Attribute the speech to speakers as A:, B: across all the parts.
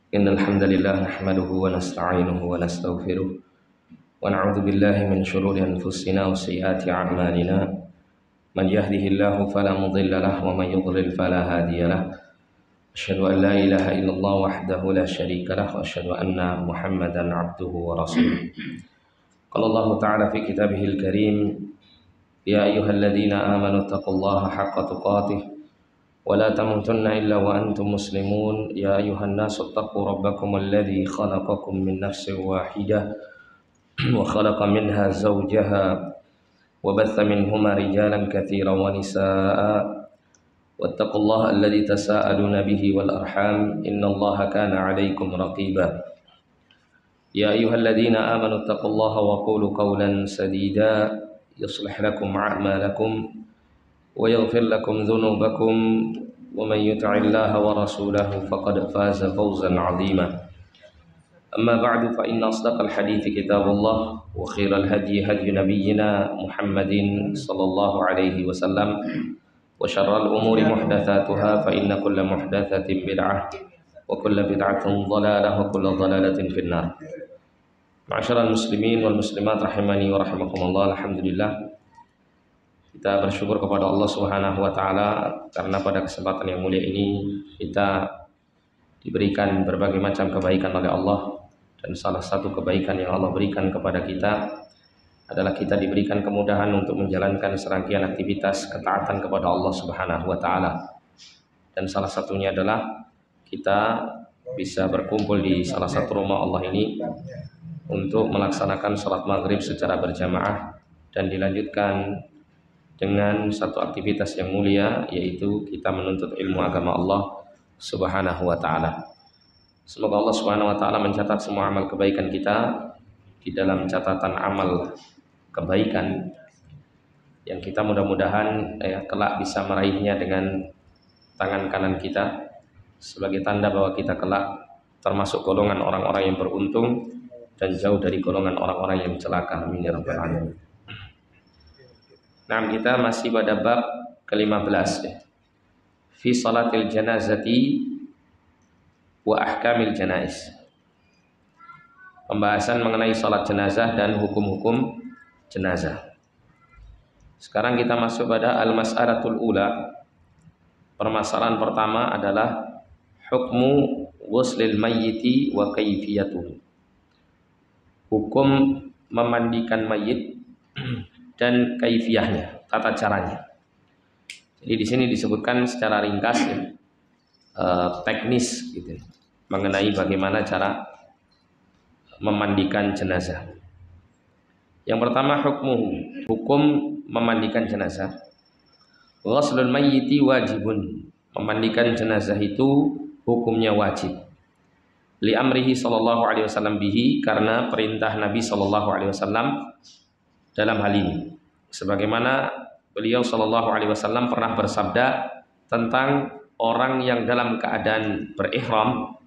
A: Innal hamdalillah nahmaduhu wa nasta'inuhu wa nastaghfiruh wa na'udzu billahi min shururi anfusina wa sayyiati a'malina man yahdihillahu fala mudilla lahu wa man yudlil fala hadiya lahu asyhadu an la ilaha illallah wahdahu la syarika lahu wa asyhadu anna muhammadan 'abduhu wa rasuluh. Qala Allah ta'ala fi kitabihil karim ya ayyuhalladzina amanu taqullaha haqqa tuqatih ولا تموتن إلا وأنتم مسلمون يا أيها الناس اتقوا ربكم الذي خلقكم من نفس واحدة وخلق منها زوجها وبث منهما رجالا كثيرا ونساء واتقوا الله الذي تساءلون به والأرحام إن الله كان عليكم رقيبا يا أيها الذين آمنوا اتقوا الله وقولوا قولا سديدا يصلح لكم أعمالكم ويغفر لكم ذنوبكم ومن يطع الله ورسوله فقد فاز فوزا عظيما أما بعد فإن أصدق الحديث كتاب الله وخير الهدي هدي نبينا محمد صلى الله عليه وسلم وشر الأمور محدثاتها فإن كل محدثة بدعة وكل بدعة ضلالة وكل ضلالة في النار. معاشر المسلمين والمسلمات rahimani wa rahimakumullah. Alhamdulillah, kita bersyukur kepada Allah Subhanahu wa taala karena pada kesempatan yang mulia ini kita diberikan berbagai macam kebaikan oleh Allah, dan salah satu kebaikan yang Allah berikan kepada kita adalah kita diberikan kemudahan untuk menjalankan serangkaian aktivitas ketaatan kepada Allah Subhanahu wa taala. Dan salah satunya adalah kita bisa berkumpul di salah satu rumah Allah ini untuk melaksanakan salat maghrib secara berjamaah dan dilanjutkan dengan satu aktivitas yang mulia, yaitu kita menuntut ilmu agama Allah Subhanahu wa taala. Semoga Allah Subhanahu wa taala mencatat semua amal kebaikan kita di dalam catatan amal kebaikan yang kita mudah-mudahan kelak bisa meraihnya dengan tangan kanan kita sebagai tanda bahwa kita kelak termasuk golongan orang-orang yang beruntung dan jauh dari golongan orang-orang yang celaka. Amin ya rabbal alamin. Nah, kita masih pada bab ke-15 ya. Fi salatil janazati wa ahkamil janaiz. Pembahasan mengenai salat jenazah dan hukum-hukum jenazah. Sekarang kita masuk pada al-mas'alatul ula. Permasalahan pertama adalah hukmu ghuslil mayyiti wa kaifiyatuhu. Hukum memandikan mayit dan kaifiyahnya, tata caranya. Jadi di sini disebutkan secara ringkas ya, teknis gitu, mengenai bagaimana cara memandikan jenazah. Yang pertama hukum memandikan jenazah. Ghuslul mayyiti wajibun. Memandikan jenazah itu hukumnya wajib. Li amrihi sallallahu alaihi wasallam bihi, karena perintah Nabi sallallahu alaihi wasallam dalam hal ini, sebagaimana beliau sallallahu alaihi wasallam pernah bersabda tentang orang yang dalam keadaan berihram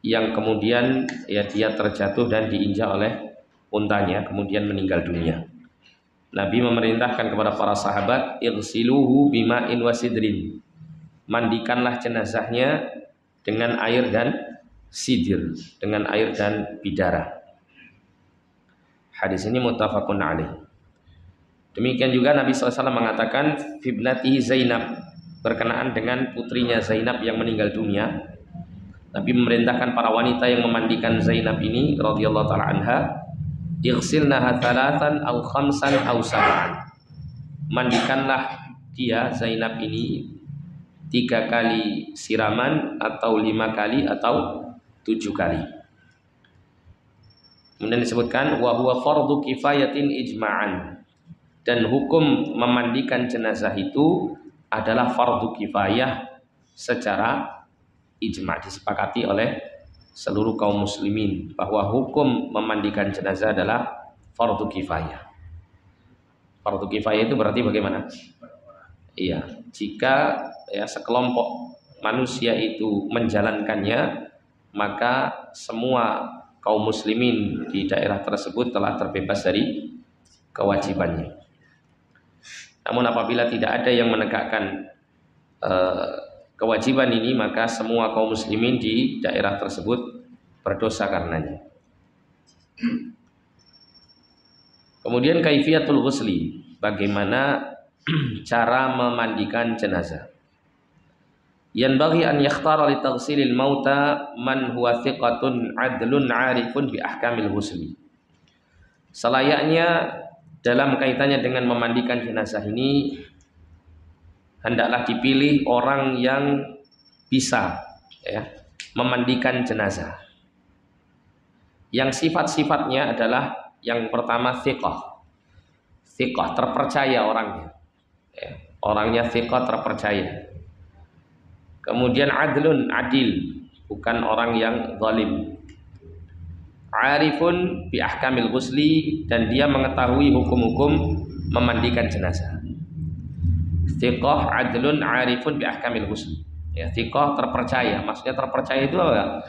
A: yang kemudian dia terjatuh dan diinjak oleh untanya kemudian meninggal dunia. Nabi memerintahkan kepada para sahabat, igsiluhu bima'in wasidrin, mandikanlah jenazahnya dengan air dan sidir, dengan air dan bidara. Hadis ini muttafaqun alaih. Demikian juga Nabi SAW mengatakan fibnatihi Zainab, berkenaan dengan putrinya Zainab yang meninggal dunia. Nabi memerintahkan para wanita yang memandikan Zainab ini radhiyallahu taala anha, ighsilnaha thalathan aw khamsan aw sab'an. Mandikanlah dia Zainab ini 3 kali siraman atau 5 kali atau 7 kali. Kemudian disebutkan wa huwa fardhu kifayatin ijma'an, dan hukum memandikan jenazah itu adalah fardhu kifayah secara ijma', disepakati oleh seluruh kaum muslimin bahwa hukum memandikan jenazah adalah fardhu kifayah. Fardhu kifayah itu berarti bagaimana? Iya, jika sekelompok manusia itu menjalankannya, maka semua kaum muslimin di daerah tersebut telah terbebas dari kewajibannya. Namun apabila tidak ada yang menegakkan kewajiban ini, maka semua kaum muslimin di daerah tersebut berdosa karenanya. Kemudian kaifiyatul ghusli, bagaimana cara memandikan jenazah. Yanbaghi an yakhtara li taghsilil mauta man huwa thiqatun adlun 'arifun bi ahkamil ghusli. Selayaknya dalam kaitannya dengan memandikan jenazah ini, hendaklah dipilih orang yang bisa memandikan jenazah. Yang sifat-sifatnya adalah yang pertama thiqah. Thiqah, terpercaya orangnya. Orangnya thiqah, terpercaya. Kemudian adlun, adil, bukan orang yang zalim. Arifun bi ahkamil ghusli, dan dia mengetahui hukum-hukum memandikan jenazah. Thiqah, adlun, arifun bi ahkamil ghusli. Ya, thiqah, terpercaya. Maksudnya terpercaya itu apa?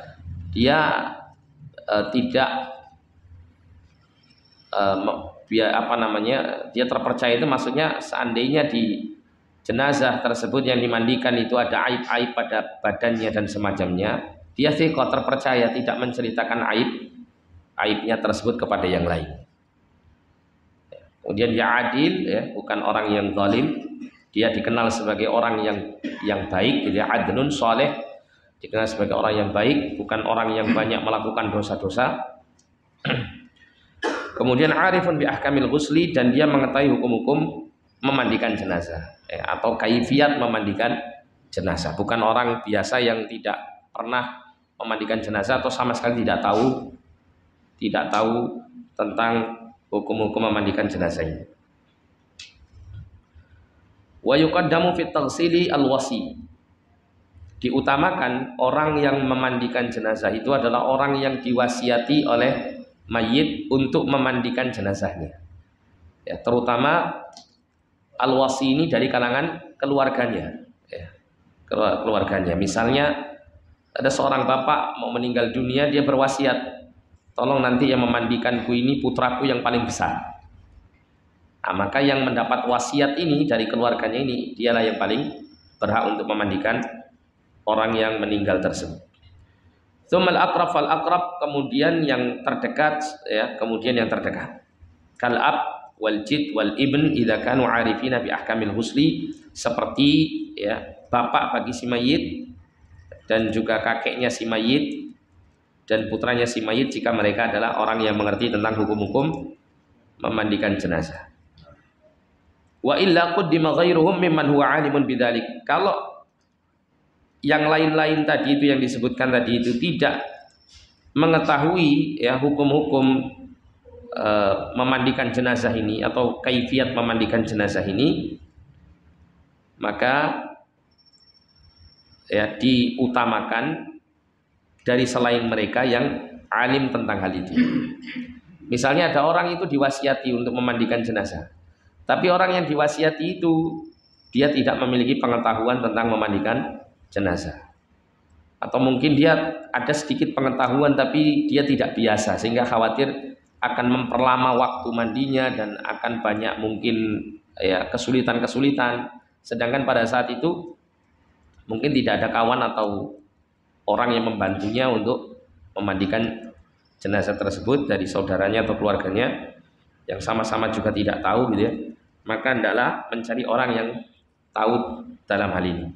A: Dia tidak dia terpercaya itu maksudnya seandainya di jenazah tersebut yang dimandikan itu ada aib-aib pada badannya dan semacamnya, dia thiqah, terpercaya, tidak menceritakan aibnya tersebut kepada yang lain. Kemudian dia adil, bukan orang yang zalim. Dia dikenal sebagai orang yang baik, dia adlun soleh, dikenal sebagai orang yang baik, bukan orang yang banyak melakukan dosa-dosa. Kemudian arifun bi ahkamil ghusli, dan dia mengetahui hukum-hukum memandikan jenazah, atau kaifiyat memandikan jenazah. Bukan orang biasa yang tidak pernah memandikan jenazah atau sama sekali tidak tahu tentang hukum-hukum memandikan jenazah ini. Wa yuqaddamu fit taghsili al-wasi. Diutamakan orang yang memandikan jenazah itu adalah orang yang diwasiati oleh mayit untuk memandikan jenazahnya. Ya, terutama al-wasi ini dari kalangan keluarganya. Ya, keluarganya. Misalnya ada seorang bapak mau meninggal dunia, dia berwasiat, tolong nanti yang memandikanku ini putraku yang paling besar. Nah, maka yang mendapat wasiat ini dari keluarganya ini, dialah yang paling berhak untuk memandikan orang yang meninggal tersebut. Tsummal aqrab fal aqrab, kemudian yang terdekat, kemudian yang terdekat. Kal ab wal jid wal ibn idza kanu arifina bi ahkamil ghusli, seperti bapak bagi si mayit dan juga kakeknya si mayit dan putranya si mayit jika mereka adalah orang yang mengerti tentang hukum-hukum memandikan jenazah. Wa illa qaddima ghairuhum mimman huwa alimun bidzalik. Kalau yang lain-lain tadi itu yang disebutkan tadi itu tidak mengetahui hukum-hukum memandikan jenazah ini atau kaifiyat memandikan jenazah ini, maka diutamakan dari selain mereka yang alim tentang hal itu. Misalnya ada orang itu diwasiati untuk memandikan jenazah, tapi orang yang diwasiati itu dia tidak memiliki pengetahuan tentang memandikan jenazah, atau mungkin dia ada sedikit pengetahuan tapi dia tidak biasa sehingga khawatir akan memperlama waktu mandinya dan akan banyak mungkin kesulitan-kesulitan. Sedangkan pada saat itu mungkin tidak ada kawan atau orang yang membantunya untuk memandikan jenazah tersebut dari saudaranya atau keluarganya yang sama-sama juga tidak tahu gitu ya. Maka hendaklah mencari orang yang tahu dalam hal ini.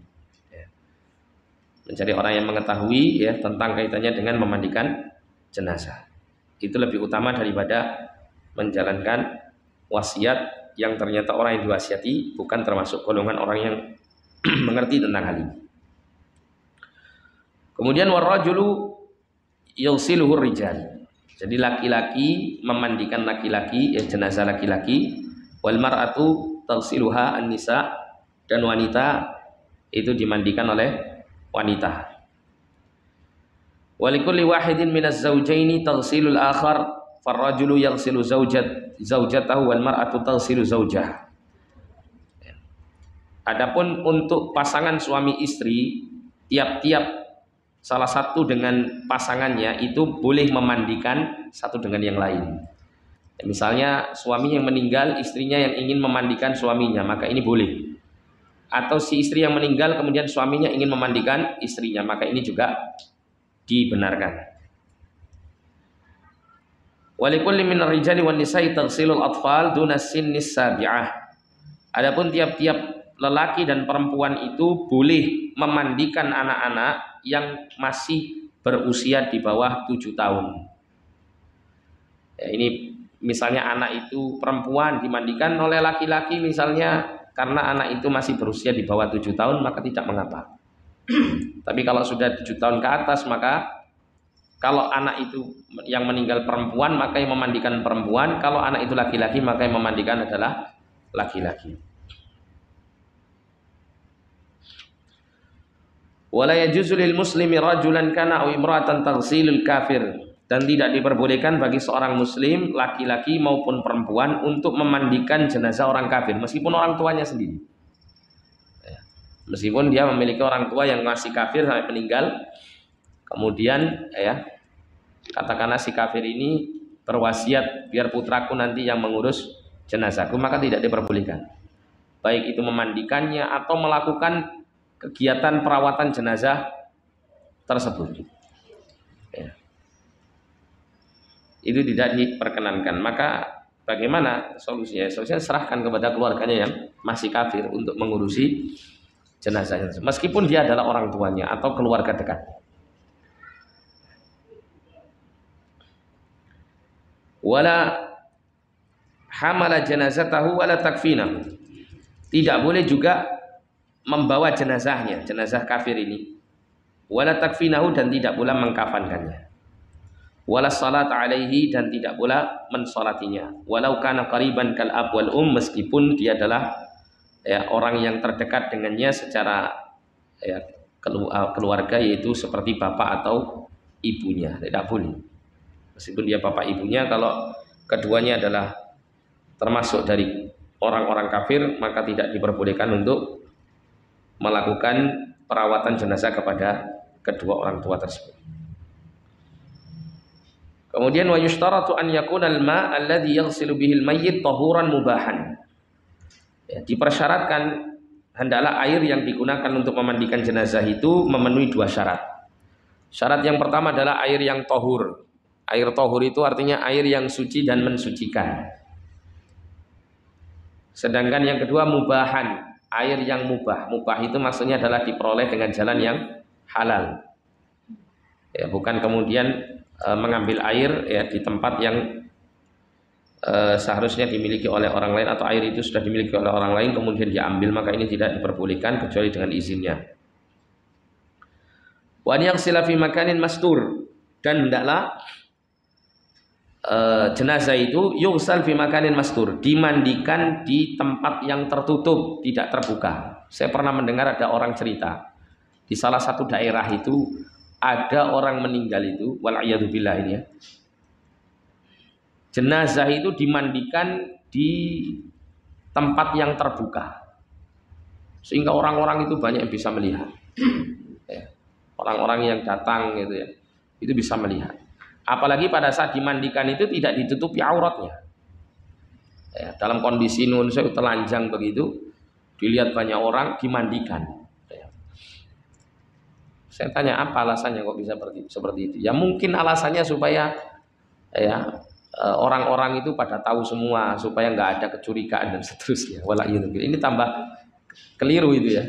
A: Mencari orang yang mengetahui tentang kaitannya dengan memandikan jenazah. Itu lebih utama daripada menjalankan wasiat yang ternyata orang yang diwasiati bukan termasuk golongan orang yang mengerti tentang hal ini. Kemudian warrajulu yusiluhur rijal. Jadi laki-laki memandikan laki-laki, jenazah laki-laki, wal mar'atu tagsiluha an-nisa, dan wanita itu dimandikan oleh wanita. Walikulli wahidin minaz zawjaini taghsilul akhar, farrajulu yaghsilu zaujatahu wal mar'atu taghsilu zaujah. Adapun untuk pasangan suami istri, tiap-tiap salah satu dengan pasangannya itu boleh memandikan satu dengan yang lain. Misalnya suami yang meninggal, istrinya yang ingin memandikan suaminya, maka ini boleh. atau si istri yang meninggal kemudian suaminya ingin memandikan istrinya, maka ini juga dibenarkan. Walikulli minar rijali wan nisa'i taghsilul atfal duna sinnis sabi'ah. Adapun tiap-tiap lelaki dan perempuan itu boleh memandikan anak-anak yang masih berusia di bawah 7 tahun. Ya, ini misalnya anak itu perempuan dimandikan oleh laki-laki misalnya karena anak itu masih berusia di bawah 7 tahun maka tidak mengapa. Tapi kalau sudah 7 tahun ke atas maka kalau anak itu yang meninggal perempuan maka yang memandikan perempuan, kalau anak itu laki-laki maka yang memandikan adalah laki-laki. Wala yajuzu lil muslimi rajulan kana aw imra'atan taghsilul kafir, dan tidak diperbolehkan bagi seorang muslim laki-laki maupun perempuan untuk memandikan jenazah orang kafir meskipun orang tuanya sendiri. Meskipun dia memiliki orang tua yang masih kafir sampai meninggal, kemudian katakanlah si kafir ini berwasiat biar putraku nanti yang mengurus jenazahku, maka tidak diperbolehkan. Baik itu memandikannya atau melakukan kegiatan perawatan jenazah tersebut. Ya. Itu tidak diperkenankan. Maka bagaimana solusinya? Solusinya serahkan kepada keluarganya yang masih kafir untuk mengurusi jenazahnya, meskipun dia adalah orang tuanya atau keluarga dekat. Wala hamala janazatahu wala takfinahu. Tidak boleh juga membawa jenazahnya, jenazah kafir ini. Wala takfinahu, dan tidak pula mengkafankannya. Wala salat alaihi, dan tidak pula mensolatinya. Walau kana qariban kal ab wal meskipun dia adalah orang yang terdekat dengannya secara keluarga, yaitu seperti bapak atau ibunya, tidak boleh. Meskipun dia bapak ibunya, kalau keduanya adalah termasuk dari orang-orang kafir, maka tidak diperbolehkan untuk melakukan perawatan jenazah kepada kedua orang tua tersebut. Kemudian wa yushtaratu an yakuna al-ma' alladhi yaghsilu bihi al-mayyit tahuran mubahan. Ya, dipersyaratkan hendaklah air yang digunakan untuk memandikan jenazah itu memenuhi 2 syarat. Syarat yang pertama adalah air yang tahur. Air tahur itu artinya air yang suci dan mensucikan. Sedangkan yang kedua mubahan, air yang mubah. Mubah itu maksudnya adalah diperoleh dengan jalan yang halal. Ya, bukan kemudian mengambil air di tempat yang seharusnya dimiliki oleh orang lain, atau air itu sudah dimiliki oleh orang lain kemudian diambil, maka ini tidak diperbolehkan kecuali dengan izinnya. Wa yaghsila fi makanin mastur, dan hendaklah jenazah itu yughsal fi makanin mastur, dimandikan di tempat yang tertutup, tidak terbuka. Saya pernah mendengar ada orang cerita di salah satu daerah itu ada orang meninggal itu, wal'iyadzubillah ini ya, jenazah itu dimandikan di tempat yang terbuka sehingga orang-orang itu banyak yang bisa melihat. Orang-orang yang datang gitu ya, itu bisa melihat. Apalagi pada saat dimandikan itu tidak ditutupi auratnya. Dalam kondisi nun sewu telanjang begitu, dilihat banyak orang dimandikan. Saya tanya apa alasannya kok bisa seperti itu? Ya mungkin alasannya supaya orang-orang itu pada tahu semua, supaya nggak ada kecurigaan dan seterusnya. Ini tambah keliru itu ya,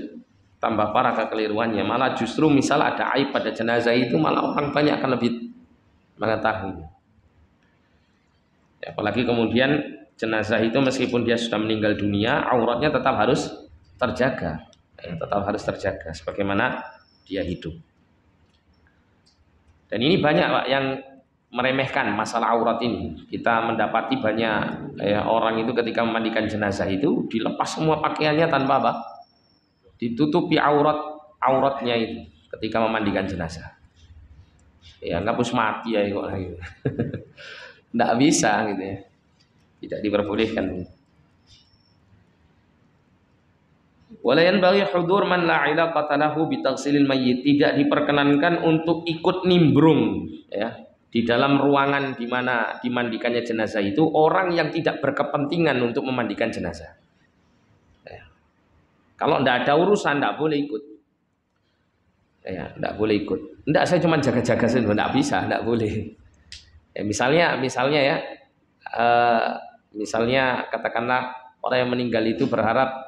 A: tambah parah kekeliruannya. Malah justru misal ada aib pada jenazah itu, malah orang banyak akan lebih mengetahui. Apalagi kemudian jenazah itu meskipun dia sudah meninggal dunia, auratnya tetap harus terjaga, sebagaimana dia hidup. Dan ini banyak Pak yang meremehkan masalah aurat ini. Kita mendapati banyak orang itu ketika memandikan jenazah itu dilepas semua pakaiannya tanpa apa? Ditutupi auratnya itu ketika memandikan jenazah. Ya ngapus mati ya kok gitu. Nggak bisa gitu ya. Tidak diperbolehkan. Wala yanbaghi hudur man la ilaqata lahu bi taghsilil mayyit, tidak diperkenankan untuk ikut nimbrung di dalam ruangan di mana dimandikannya jenazah itu orang yang tidak berkepentingan untuk memandikan jenazah. Kalau tidak ada urusan tidak boleh ikut. Ya, tidak boleh ikut. Tidak, saya cuma jaga-jaga saja, tidak bisa, tidak boleh. Ya, misalnya ya, misalnya katakanlah orang yang meninggal itu berharap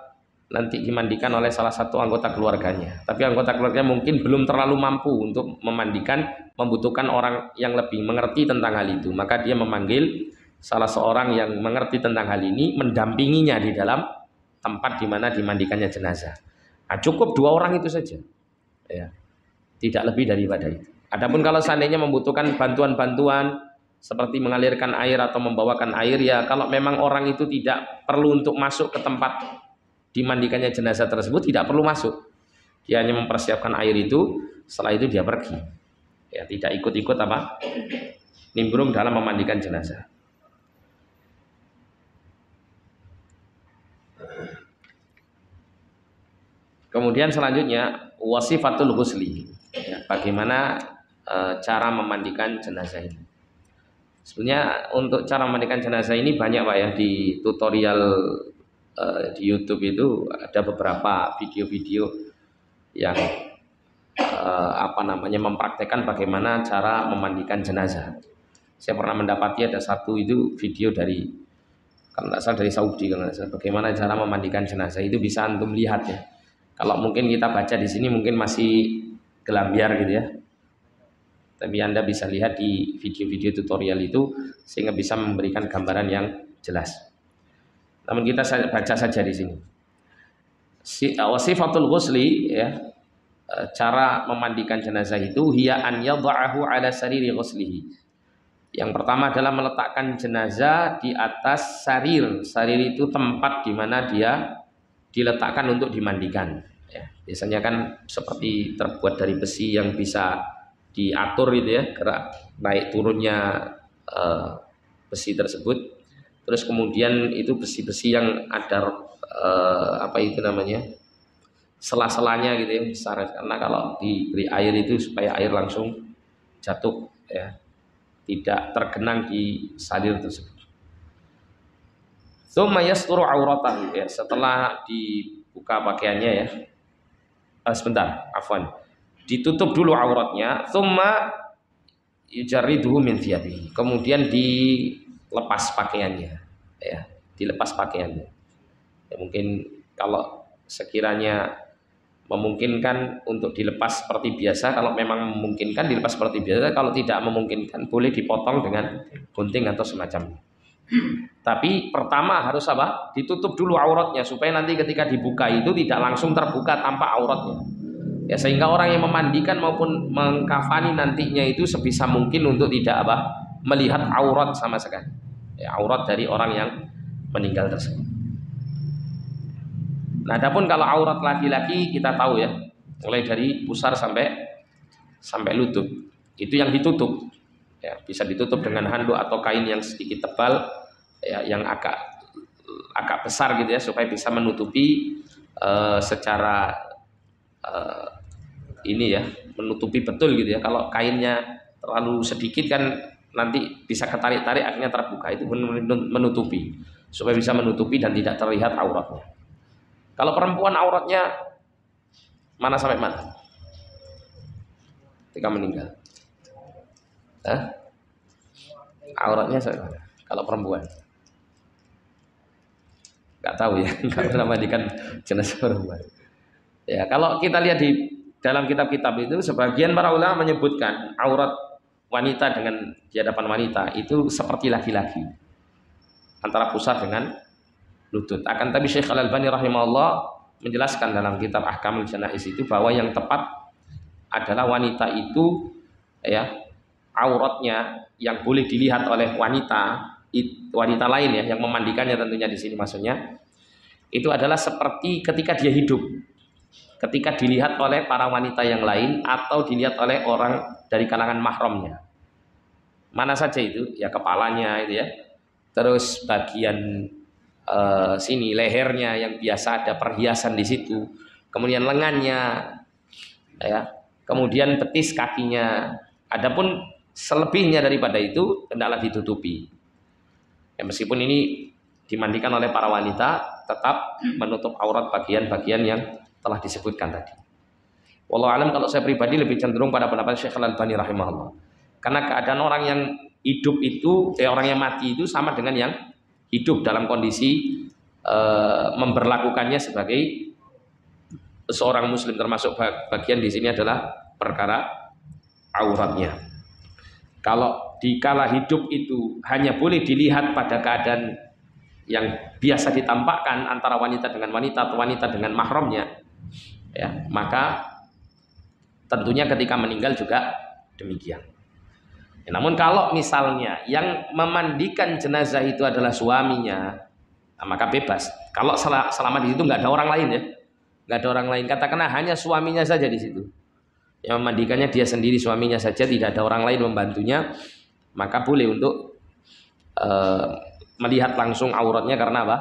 A: nanti dimandikan oleh salah satu anggota keluarganya, tapi anggota keluarganya mungkin belum terlalu mampu untuk memandikan, membutuhkan orang yang lebih mengerti tentang hal itu, maka dia memanggil salah seorang yang mengerti tentang hal ini mendampinginya di dalam tempat di mana dimandikannya jenazah. Nah, cukup 2 orang itu saja, ya, tidak lebih daripada itu. Adapun kalau seandainya membutuhkan bantuan-bantuan seperti mengalirkan air atau membawakan air, ya kalau memang orang itu tidak perlu untuk masuk ke tempat dimandikannya jenazah tersebut, tidak perlu masuk. Dia hanya mempersiapkan air itu, setelah itu dia pergi. Ya, tidak ikut-ikut apa? Nimbrung dalam memandikan jenazah. Kemudian selanjutnya wasifatul ghusli. Ya, bagaimana cara memandikan jenazah ini? Sebenarnya untuk cara memandikan jenazah ini banyak Pak ya, di tutorial di YouTube itu ada beberapa video-video yang mempraktekkan bagaimana cara memandikan jenazah. Saya pernah mendapati ada satu itu video dari, kalau nggak salah dari Saudi, kalau nggak salah, bagaimana cara memandikan jenazah. Itu bisa antum lihat ya. Kalau mungkin kita baca di sini mungkin masih gelambiar gitu ya, tapi Anda bisa lihat di video-video tutorial itu sehingga bisa memberikan gambaran yang jelas. Namun kita baca saja di sini. Wasifatul ghusli, ya, cara memandikan jenazah itu hiya an yadha'ahu ala sariri ghuslihi. Yang pertama adalah meletakkan jenazah di atas sarir. Sarir itu tempat di mana dia diletakkan untuk dimandikan. Ya, biasanya kan seperti terbuat dari besi yang bisa diatur gitu ya, gerak naik turunnya besi tersebut. Terus kemudian itu besi-besi yang ada sela-selanya gitu ya, besar, karena kalau diberi air itu supaya air langsung jatuh ya, tidak tergenang di sarir tersebut. Tsumma yasturu auratahu, ya, setelah dibuka pakaiannya ya. Ditutup dulu auratnya, tsumma yujarriduhu min thiyabihi. Kemudian dilepas pakaiannya, ya, dilepas pakaiannya. Ya, mungkin kalau sekiranya memungkinkan untuk dilepas seperti biasa, kalau memang memungkinkan dilepas seperti biasa, kalau tidak memungkinkan boleh dipotong dengan gunting atau semacamnya. Tapi pertama harus apa? Ditutup dulu auratnya supaya nanti ketika dibuka itu tidak langsung terbuka tanpa auratnya. Ya, sehingga orang yang memandikan maupun mengkafani nantinya itu sebisa mungkin untuk tidak melihat aurat sama sekali. Ya, aurat dari orang yang meninggal tersebut. Nah, adapun kalau aurat laki-laki kita tahu ya, mulai dari pusar sampai lutut. Itu yang ditutup. Ya, bisa ditutup dengan handuk atau kain yang sedikit tebal, ya, yang agak besar gitu ya, supaya bisa menutupi secara menutupi betul gitu ya. Kalau kainnya terlalu sedikit kan nanti bisa ketarik-tarik akhirnya terbuka. Itu menutupi, supaya bisa menutupi dan tidak terlihat auratnya. Kalau perempuan auratnya mana sampai mana ketika meninggal? Auratnya sampai mana kalau perempuan? Nggak tahu ya, nggak pernah mandikan jenazah perempuan. Ya, kalau kita lihat di dalam kitab-kitab itu, sebagian para ulama menyebutkan aurat wanita di hadapan wanita itu seperti laki-laki, antara pusar dengan lutut. Akan tapi Syekh Al-Albani rahimahullah menjelaskan dalam kitab Ahkamul Janaiz itu bahwa yang tepat adalah wanita itu ya, auratnya yang boleh dilihat oleh wanita lain ya, yang memandikannya tentunya di sini maksudnya, itu adalah seperti ketika dia hidup, ketika dilihat oleh para wanita yang lain atau dilihat oleh orang dari kalangan mahramnya. Mana saja itu? Ya, kepalanya itu ya. Terus bagian sini lehernya yang biasa ada perhiasan di situ. Kemudian lengannya ya. Kemudian betis kakinya. Adapun selebihnya daripada itu hendaklah ditutupi. Ya, meskipun ini dimandikan oleh para wanita, tetap menutup aurat bagian-bagian yang telah disebutkan tadi. Wallahu alam, kalau saya pribadi lebih cenderung pada pendapat Syekh Al-Albani rahimahullah. Karena keadaan orang yang hidup itu, orang yang mati itu sama dengan yang hidup dalam kondisi memberlakukannya sebagai seorang muslim, termasuk bagian di sini adalah perkara auratnya. Kalau dikala hidup itu hanya boleh dilihat pada keadaan yang biasa ditampakkan antara wanita dengan wanita atau wanita dengan mahramnya, ya, maka tentunya ketika meninggal juga demikian. Ya, namun kalau misalnya yang memandikan jenazah itu adalah suaminya, nah, maka bebas. Kalau selama di situ nggak ada orang lain, ya, nggak ada orang lain, katakanlah hanya suaminya saja di situ, yang memandikannya dia sendiri, suaminya saja, tidak ada orang lain membantunya, maka boleh untuk melihat langsung auratnya. Karena apa?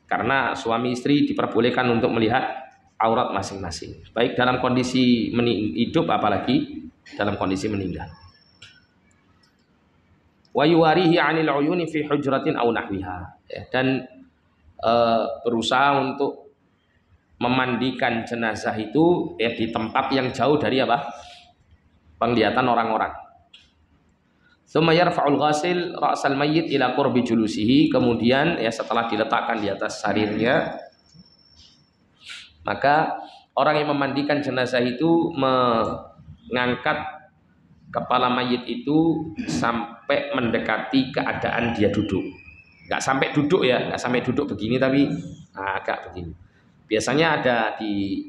A: Karena suami istri diperbolehkan untuk melihat aurat masing-masing, baik dalam kondisi hidup apalagi dalam kondisi meninggal. Wa yuwarihi 'anil 'uyuni fi hujratin aw nahwiha, dan berusaha untuk memandikan jenazah itu ya di tempat yang jauh dari apa? Penglihatan orang-orang. Tsumma yarfa'ul ghasil ra'sal mayyit ila qurbi julusihi, kemudian ya setelah diletakkan di atas sarirnya, maka orang yang memandikan jenazah itu mengangkat kepala mayit itu sampai mendekati keadaan dia duduk. Nggak sampai duduk ya, nggak sampai duduk begini, tapi agak begini. Biasanya ada di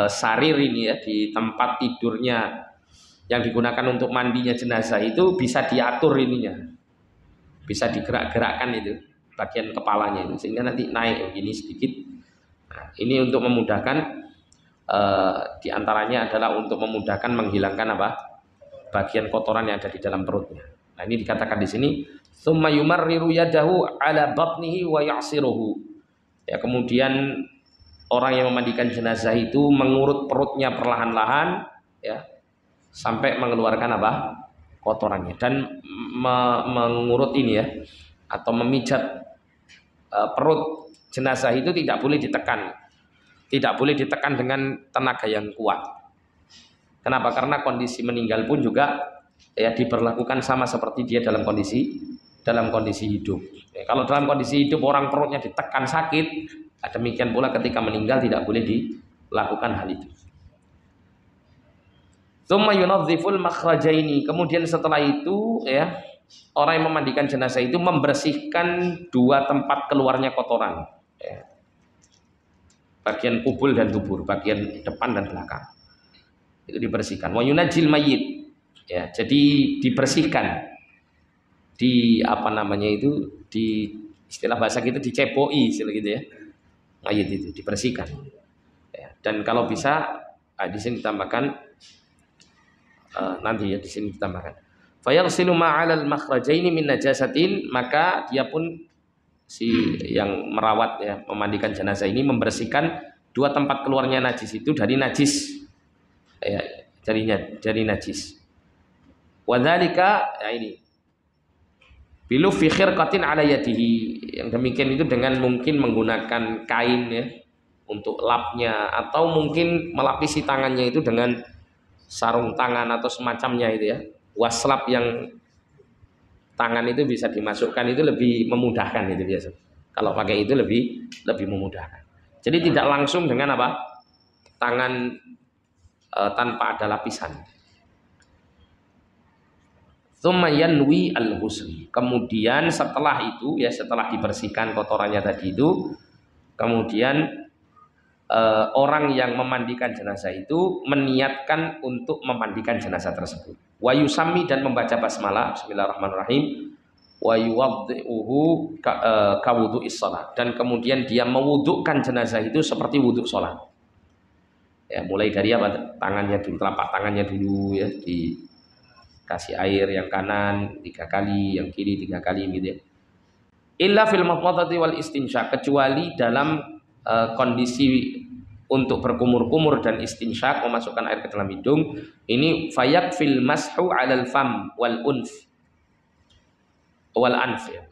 A: sarir ini ya, di tempat tidurnya yang digunakan untuk mandinya jenazah itu bisa diatur ininya, bisa digerak-gerakkan itu bagian kepalanya itu sehingga nanti naik begini sedikit. Nah, ini untuk memudahkan, diantaranya adalah untuk memudahkan menghilangkan apa? Bagian kotoran yang ada di dalam perutnya. Nah, ini dikatakan di sini, tsumma yumarriru yadahu ala batnihi wa ya'siruhu. Ya, kemudian orang yang memandikan jenazah itu mengurut perutnya perlahan-lahan ya sampai mengeluarkan apa? Kotorannya, dan mengurut ini ya, atau memijat perut jenazah itu tidak boleh ditekan. Tidak boleh ditekan dengan tenaga yang kuat. Kenapa? Karena kondisi meninggal pun juga ya diberlakukan sama seperti dia dalam kondisi hidup. Ya, kalau dalam kondisi hidup orang perutnya ditekan sakit, demikian pula ketika meninggal tidak boleh dilakukan hal itu. Tsumma yunadziful makhrajaini, kemudian setelah itu ya orang yang memandikan jenazah itu membersihkan dua tempat keluarnya kotoran, ya. Bagian kubul dan dubur, bagian depan dan belakang itu dibersihkan. Wa yunajjil mayyit, ya, jadi dibersihkan, di apa namanya itu, di istilah bahasa kita diceboi istilah gitu ya, mayit itu dibersihkan ya. Dan kalau bisa di sini ditambahkan nanti ya, di sini ditambahkan fayaghsilu ma'alal makhrajaini min najasatin, maka dia pun si yang merawat ya memandikan jenazah ini membersihkan dua tempat keluarnya najis itu dari najis ya, dari najis. Wadzalika, ya ini bilu fi khirqatin ala yadihi, yang demikian itu dengan mungkin menggunakan kain ya untuk lapnya, atau mungkin melapisi tangannya itu dengan sarung tangan atau semacamnya itu ya. Waslap yang tangan itu bisa dimasukkan itu lebih memudahkan itu biasa. Kalau pakai itu lebih memudahkan. Jadi tidak langsung dengan apa? Tangan tanpa ada lapisan. Tsumma yanwi al-ghusl. Kemudian setelah itu ya, setelah dibersihkan kotorannya tadi itu, kemudian orang yang memandikan jenazah itu meniatkan untuk memandikan jenazah tersebut. Wa yusammi, dan membaca basmalah, bismillahirrahmanirrahim. Wa yuwaddi'uhu ka wudhu'is shalah, dan kemudian dia mewudukkan jenazah itu seperti wuduk sholat. Ya, mulai dari apa? Tangannya dulu, telapak tangannya dulu ya, dikasih air yang kanan 3 kali, yang kiri 3 kali gitu ya. Illa fil madmadati wal istinsyaq, kecuali dalam kondisi untuk berkumur-kumur dan istinsyak, memasukkan air ke dalam hidung, ini fayakfil mashu 'alal fam wal unf wal anf ya.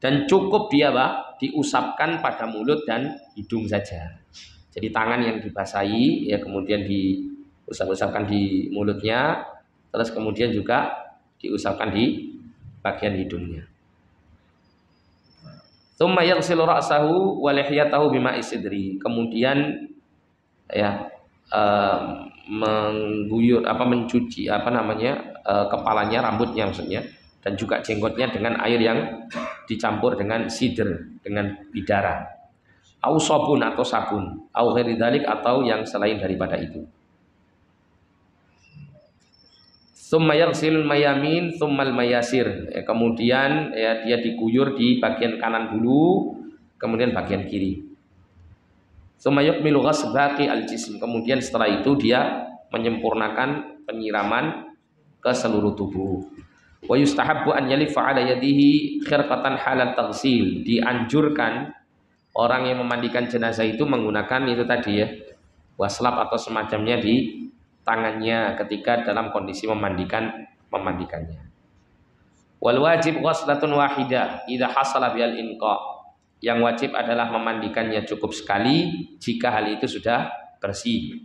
A: Dan cukup dia diusapkan pada mulut dan hidung saja. Jadi tangan yang dibasahi ya kemudian diusap-usapkan di mulutnya, terus kemudian juga diusapkan di bagian hidungnya. Tsumma yaghsilu ra'sahu wa lihyatahu bima'i sidri. Kemudian ya mencuci kepalanya, rambutnya maksudnya, dan juga jenggotnya dengan air yang dicampur dengan sidr, dengan bidara. Au sabun atau sabun, au ghairi dzalik atau yang selain daripada itu. Tsumma yaghsilul mayamin tsummal mayasir. Kemudian ya dia diguyur di bagian kanan dulu, kemudian bagian kiri. Tsumma yukmilu ghasbaqi al-jism. Kemudian setelah itu dia menyempurnakan penyiraman ke seluruh tubuh. Wa yustahabbu an yalifa ala yadihi khirqatan halal taghsil. Dianjurkan orang yang memandikan jenazah itu menggunakan itu tadi ya, waslap atau semacamnya di tangannya ketika dalam kondisi memandikannya. Wal wajib ghuslatun wahidah idza hasala bil inqa. Yang wajib adalah memandikannya cukup sekali jika hal itu sudah bersih.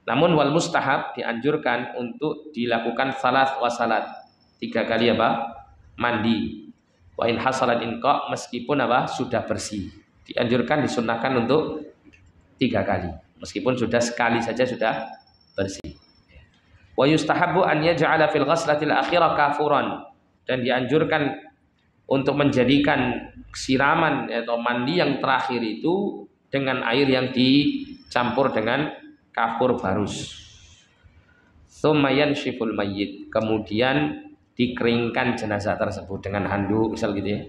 A: Namun wal mustahab dianjurkan untuk dilakukan salat wa salat, 3 kali mandi. Wa in hasalat inqa, meskipun sudah bersih. Dianjurkan disunnahkan untuk 3 kali. Meskipun sudah sekali saja sudah bersih. Wa yustahabbu an yaj'ala fil ghaslatil akhirah kafuran, dan dianjurkan untuk menjadikan siraman atau mandi yang terakhir itu dengan air yang dicampur dengan kafur barus. Tsumma yanshiful mayyit, kemudian dikeringkan jenazah tersebut dengan handuk misal gitu ya.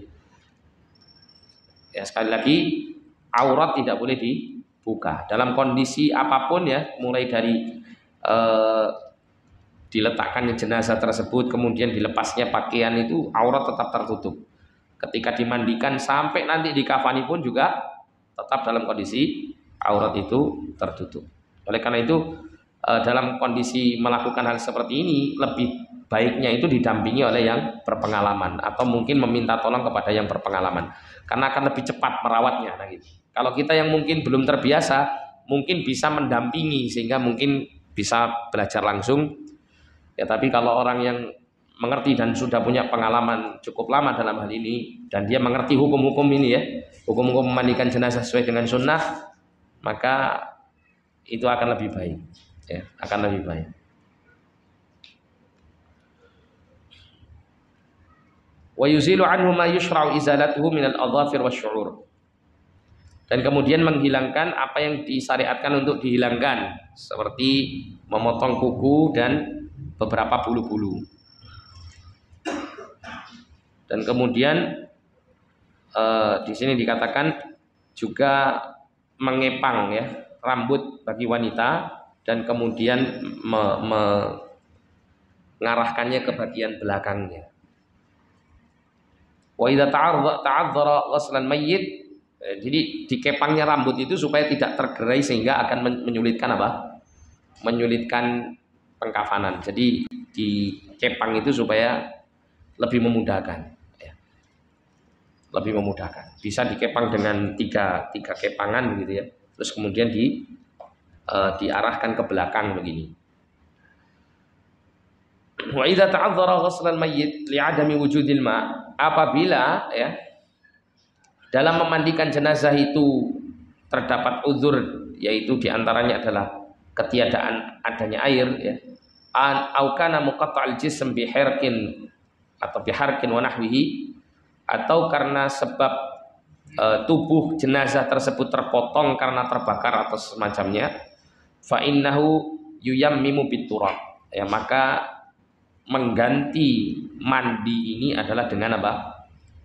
A: Ya sekali lagi aurat tidak boleh dibuka dalam kondisi apapun ya, mulai dari diletakkannya jenazah tersebut kemudian dilepasnya pakaian itu aurat tetap tertutup. Ketika dimandikan sampai nanti dikafani pun juga tetap dalam kondisi aurat itu tertutup. Oleh karena itu dalam kondisi melakukan hal seperti ini lebih baiknya itu didampingi oleh yang berpengalaman atau mungkin meminta tolong kepada yang berpengalaman karena akan lebih cepat merawatnya. Nah, gitu. Kalau kita yang mungkin belum terbiasa mungkin bisa mendampingi sehingga mungkin bisa belajar langsung ya, tapi kalau orang yang mengerti dan sudah punya pengalaman cukup lama dalam hal ini dan dia mengerti hukum-hukum ini ya, hukum-hukum memandikan jenazah sesuai dengan sunnah, maka itu akan lebih baik ya, akan lebih baik. Wa yuzilu anhu ma yushra'u izalatuhu minal adhafir wasyu'ur, dan kemudian menghilangkan apa yang disyariatkan untuk dihilangkan seperti memotong kuku dan beberapa bulu-bulu. Dan kemudian di sini dikatakan juga mengepang ya rambut bagi wanita dan kemudian mengarahkannya ke bagian belakangnya. Wa idza ta'adzara ghaslan mayyit, jadi dikepangnya rambut itu supaya tidak tergerai sehingga akan menyulitkan menyulitkan pengkafanan. Jadi dikepang itu supaya lebih memudahkan ya. Lebih memudahkan. Bisa dikepang dengan tiga kepangan begitu ya. Terus kemudian diarahkan ke belakang begini. Wa idza ta'adzara ghaslan mayyit li'adami wujudil ma', apabila ya dalam memandikan jenazah itu terdapat uzur, yaitu diantaranya adalah ketiadaan adanya air ya, au kana muqatta'al jism biharkin atau biharkin wa nahwihi, atau karena sebab tubuh jenazah tersebut terpotong karena terbakar atau semacamnya, fa innahu yuyammimu biturab, ya maka mengganti mandi ini adalah dengan apa?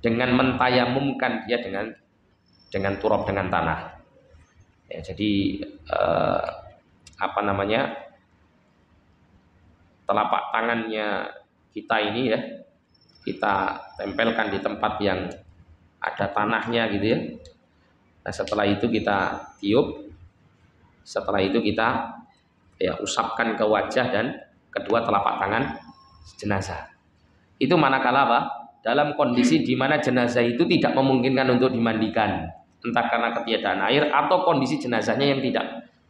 A: Dengan mentayamumkan dia dengan turab, dengan tanah. Ya, jadi telapak tangannya kita ini ya, kita tempelkan di tempat yang ada tanahnya gitu ya. Nah, setelah itu kita tiup, setelah itu kita ya usapkan ke wajah dan kedua telapak tangan jenazah. Itu manakala dalam kondisi di mana jenazah itu tidak memungkinkan untuk dimandikan, entah karena ketiadaan air atau kondisi jenazahnya yang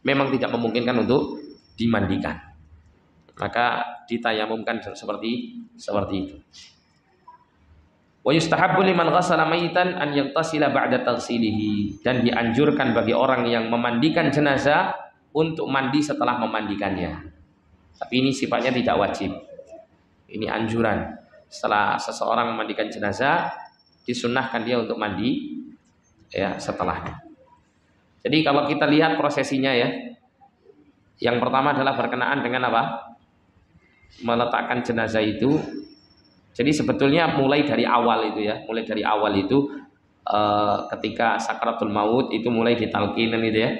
A: memang tidak memungkinkan untuk dimandikan, maka ditayamumkan seperti itu. Wa yustahabbu liman ghassala mayitan an yaghtasila ba'da taghsilihi, dan dianjurkan bagi orang yang memandikan jenazah untuk mandi setelah memandikannya. Tapi ini sifatnya tidak wajib. Ini anjuran. Setelah seseorang memandikan jenazah, disunnahkan dia untuk mandi ya setelahnya. Jadi kalau kita lihat prosesinya ya, yang pertama adalah berkenaan dengan apa? Meletakkan jenazah itu. Jadi sebetulnya mulai dari awal itu ya, ketika sakaratul maut itu mulai ditalkin gitu ya.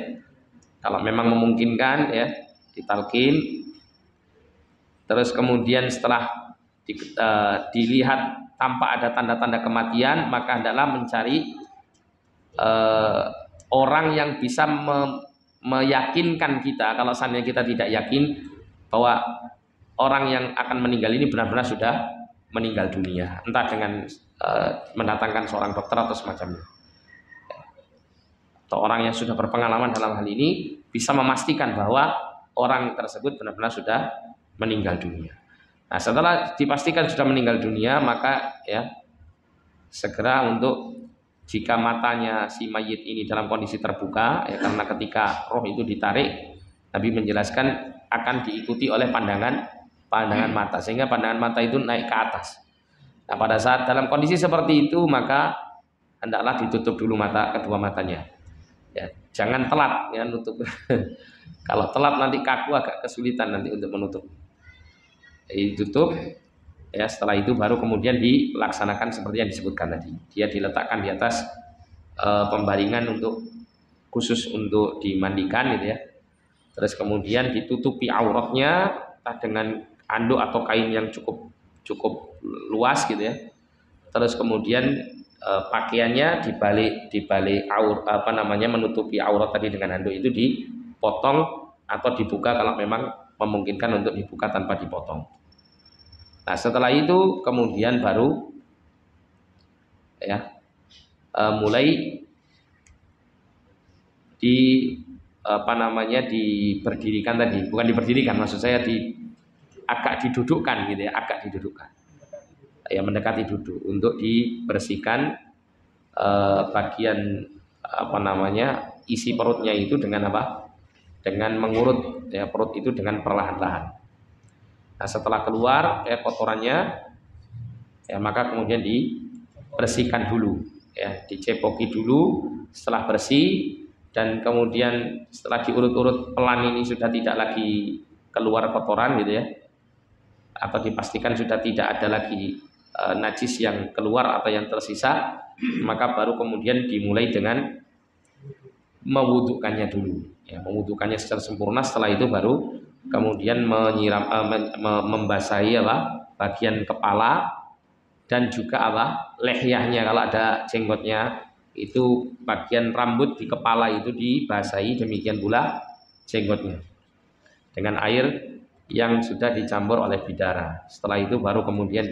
A: Kalau memang memungkinkan ya, ditalkin. Terus kemudian setelah dilihat tanpa ada tanda-tanda kematian, maka adalah mencari orang yang bisa meyakinkan kita, kalau seandainya kita tidak yakin bahwa orang yang akan meninggal ini benar-benar sudah meninggal dunia, entah dengan mendatangkan seorang dokter atau semacamnya, atau orang yang sudah berpengalaman dalam hal ini bisa memastikan bahwa orang tersebut benar-benar sudah meninggal dunia. Nah, setelah dipastikan sudah meninggal dunia, maka ya segera untuk, jika matanya si mayit ini dalam kondisi terbuka ya, karena ketika roh itu ditarik, Nabi menjelaskan akan diikuti oleh pandangan mata, sehingga pandangan mata itu naik ke atas. Nah, pada saat dalam kondisi seperti itu, maka hendaklah ditutup dulu kedua matanya. Ya, jangan telat ya nutup. Kalau telat nanti kaku, agak kesulitan nanti untuk menutup. Ditutup ya, setelah itu baru kemudian dilaksanakan seperti yang disebutkan tadi. Dia diletakkan di atas pembaringan khusus untuk dimandikan gitu ya. Terus kemudian ditutupi auratnya dengan anduk atau kain yang cukup luas gitu ya. Terus kemudian pakaiannya dibalik menutupi aurat tadi dengan anduk itu dipotong atau dibuka kalau memang memungkinkan untuk dibuka tanpa dipotong. Nah, setelah itu kemudian baru ya mulai diberdirikan tadi, bukan diberdirikan, maksud saya agak didudukkan gitu ya, ya mendekati duduk untuk dibersihkan bagian isi perutnya itu dengan dengan mengurut ya perut itu dengan perlahan-lahan. Nah, setelah keluar kotorannya ya, maka kemudian dibersihkan dulu ya, dicepoki dulu. Setelah bersih dan kemudian setelah diurut-urut pelan ini sudah tidak lagi keluar kotoran gitu ya, atau dipastikan sudah tidak ada lagi najis yang keluar atau yang tersisa, maka baru kemudian dimulai dengan mewudukannya dulu ya, mewudukannya secara sempurna. Setelah itu baru kemudian membasahi bagian kepala dan juga lehyahnya, kalau ada jenggotnya itu bagian rambut di kepala itu dibasahi, demikian pula jenggotnya dengan air yang sudah dicampur oleh bidara. Setelah itu baru kemudian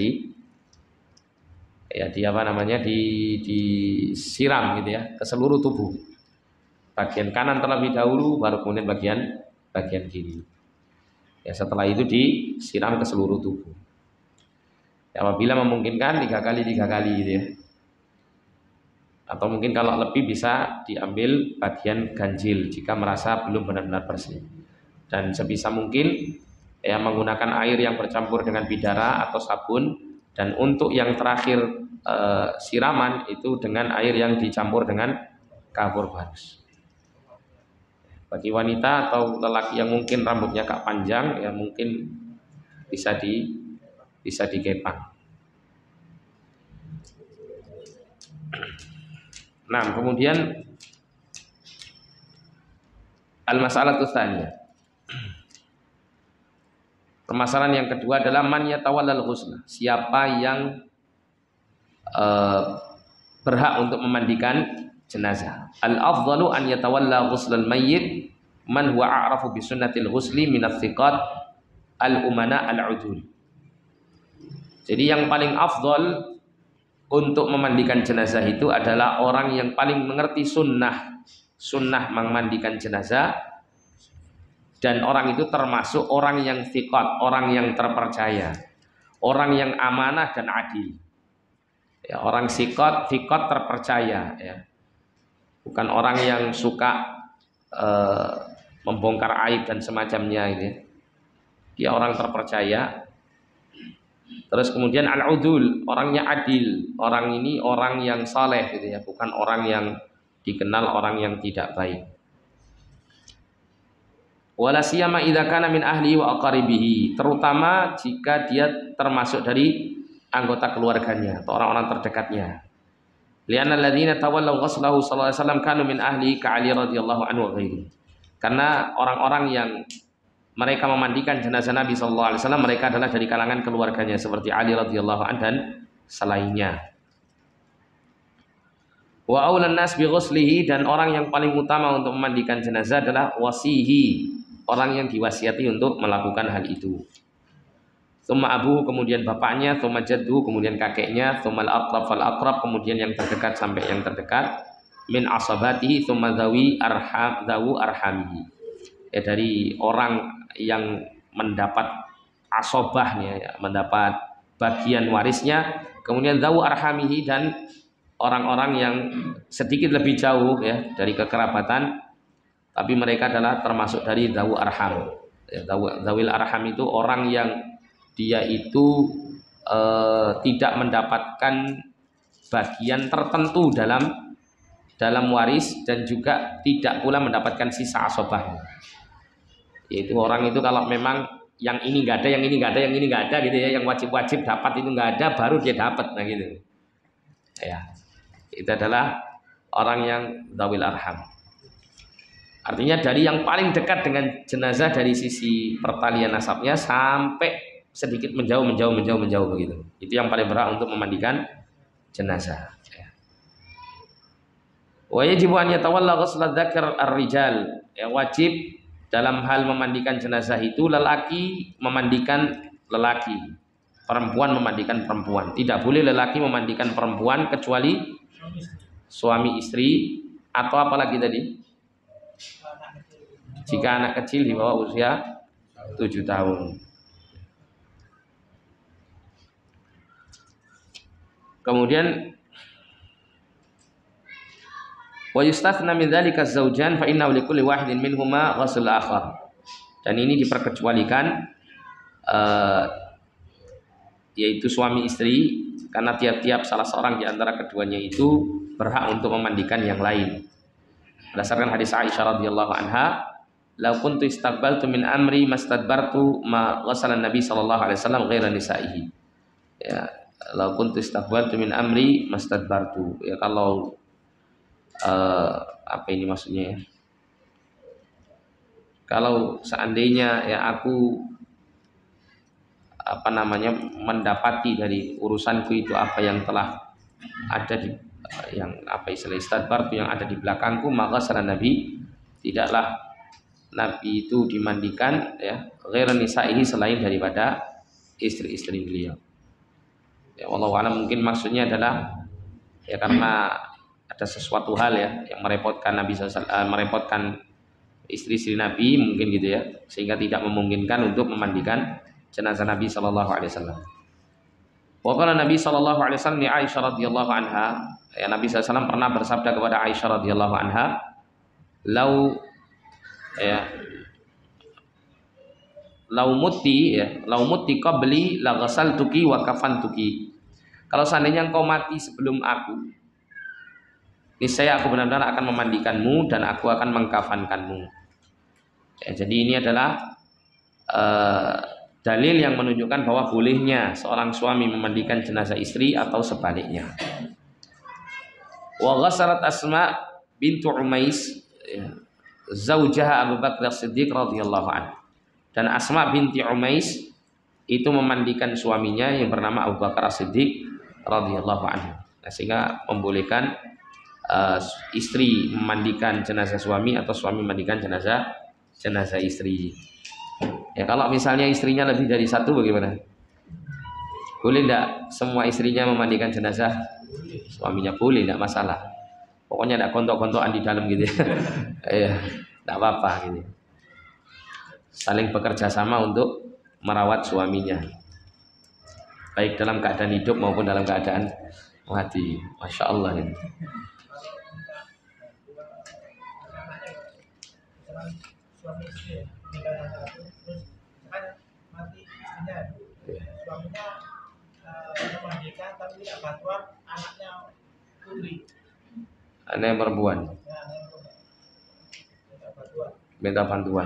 A: disiram gitu ya ke seluruh tubuh. Bagian kanan terlebih dahulu, baru kemudian bagian kiri. Ya, setelah itu disiram ke seluruh tubuh. Ya, apabila memungkinkan 3 kali gitu ya. Atau mungkin kalau lebih bisa diambil bagian ganjil jika merasa belum benar-benar bersih. Dan sebisa mungkin ya menggunakan air yang bercampur dengan bidara atau sabun, dan untuk yang terakhir siraman itu dengan air yang dicampur dengan kapur barus. Bagi wanita atau lelaki yang mungkin rambutnya agak panjang ya, mungkin bisa dikepang. Nah, kemudian al-mas'alatu tsaniyah. Permasalahan yang kedua adalah man yatawallal ghusl. Siapa yang berhak untuk memandikan jenazah. Al-afdalu an yatawalla ghuslal mayyit man huwa a'rafu bi sunnatil ghusli min ats-thiqat al-umana al-udul. Jadi yang paling afdal untuk memandikan jenazah itu adalah orang yang paling mengerti sunnah memandikan jenazah, dan orang itu termasuk orang yang thiqat, orang yang terpercaya, orang yang amanah dan adil. Ya, orang thiqat terpercaya, ya. Bukan orang yang suka membongkar aib dan semacamnya gitu. Dia orang terpercaya. Terus kemudian al-udul, orangnya adil. Orang ini orang yang saleh gitu ya, bukan orang yang dikenal orang yang tidak baik. Wala siyama idza kana min ahli wa aqaribihi, terutama jika dia termasuk dari anggota keluarganya atau orang-orang terdekatnya. Li'anna alladziina tawallaw ghuslahu sallallahu alaihi wasallam kanu min ahli ka Ali radhiyallahu anhu wa ghairihi. Karena orang-orang yang mereka memandikan jenazah Nabi sallallahu alaihi wasallam, mereka adalah dari kalangan keluarganya seperti Ali radhiyallahu anhu dan selainnya. Wa aulan nas bi ghuslihi, dan orang yang paling utama untuk memandikan jenazah adalah wasihi, orang yang diwasiati untuk melakukan hal itu. Tsumma abu, kemudian bapaknya, tsumma jaddu, kemudian kakeknya, tsumma al-aqrab fal aqrab, kemudian yang terdekat sampai yang terdekat, min asabatihi, tsumma dzawi arhamihi. Ya, dari orang yang mendapat asobahnya, ya, mendapat bagian warisnya, kemudian dzawu arhamihi, dan orang-orang yang sedikit lebih jauh ya dari kekerabatan, tapi mereka adalah termasuk dari dzawu arham. Ya, dzawil arham itu orang yang dia itu tidak mendapatkan bagian tertentu dalam waris, dan juga tidak pula mendapatkan sisa asobahnya. Yaitu orang itu kalau memang yang ini nggak ada, yang ini nggak ada, yang ini nggak ada gitu ya, yang wajib dapat itu nggak ada, baru dia dapat, nah gitu. Ya, itu adalah orang yang dzawil arham. Artinya dari yang paling dekat dengan jenazah dari sisi pertalian nasabnya sampai sedikit menjauh begitu. Itu yang paling berhak untuk memandikan jenazah. Wa yajibu an yatawalla ghusla dzakar ar-rijal. Ya, wajib dalam hal memandikan jenazah itu lelaki memandikan lelaki, perempuan memandikan perempuan. Tidak boleh lelaki memandikan perempuan kecuali suami istri, atau apalagi tadi? Jika anak kecil di bawah usia 7 tahun. Kemudian wa yustathna min dzalika az-zawjan fa inna likulli wahidin minhuma ghusl akhar. Dan ini diperkecualikan yaitu suami istri, karena tiap-tiap salah seorang di antara keduanya itu berhak untuk memandikan yang lain. Berdasarkan hadis Aisyah radhiyallahu anha, "Lau kuntu istaqbaltu min amri mastadbartu ma ghasala Nabi sallallahu alaihi wasallam ghaira nisaihi." Ya, "Lau kuntu istaqbaltu min amri mastadbartu." Ya, kalau apa ini maksudnya ya? Kalau seandainya ya aku mendapati dari urusanku itu apa yang telah ada di yang apa istilah istadbar yang ada di belakangku, maka saran Nabi, tidaklah Nabi itu dimandikan ya ghairan nisaihi, selain daripada istri-istri beliau. Ya wallahu a'lam, mungkin maksudnya adalah ya karena ada sesuatu hal ya yang merepotkan Nabi merepotkan istri-istri Nabi mungkin gitu ya, sehingga tidak memungkinkan untuk memandikan jenazah Nabi sallallahu alaihi wasallam. Wa qala Nabi sallallahu alaihi wasallam li Aisyah radhiyallahu anha, ya Nabi sallallahu alaihi wasallam pernah bersabda kepada Aisyah radhiyallahu anha, lau muti qabli la ghasaltuki wa kafantuki. Kalau seandainya engkau mati sebelum aku, niscaya aku benar-benar akan memandikanmu dan aku akan mengkafankanmu. Ya, jadi ini adalah dalil yang menunjukkan bahwa bolehnya seorang suami memandikan jenazah istri atau sebaliknya. Wa ghasalat Asma bintu Umais zaujaha Abu Bakar Siddiq radhiyallahu anhu. Dan Asma binti Umais itu memandikan suaminya yang bernama Abu Bakar Siddiq radhiyallahu anhu. Nah, sehingga membolehkan istri memandikan jenazah suami atau suami memandikan jenazah istri. Ya, kalau misalnya istrinya lebih dari satu bagaimana? Boleh tidak semua istrinya memandikan jenazah Suaminya boleh, tidak masalah. Pokoknya tidak gontok-gontokan di dalam gitu. Ya, tidak apa-apa gitu. Saling bekerja sama untuk merawat suaminya, baik dalam keadaan hidup maupun dalam keadaan mati. Masya Allah ini.
B: Suami istri tinggal satu terus kan mati istrinya, suaminya memandikan tapi tidak bantuan anaknya putri,
A: Anak yang perempuan minta bantuan,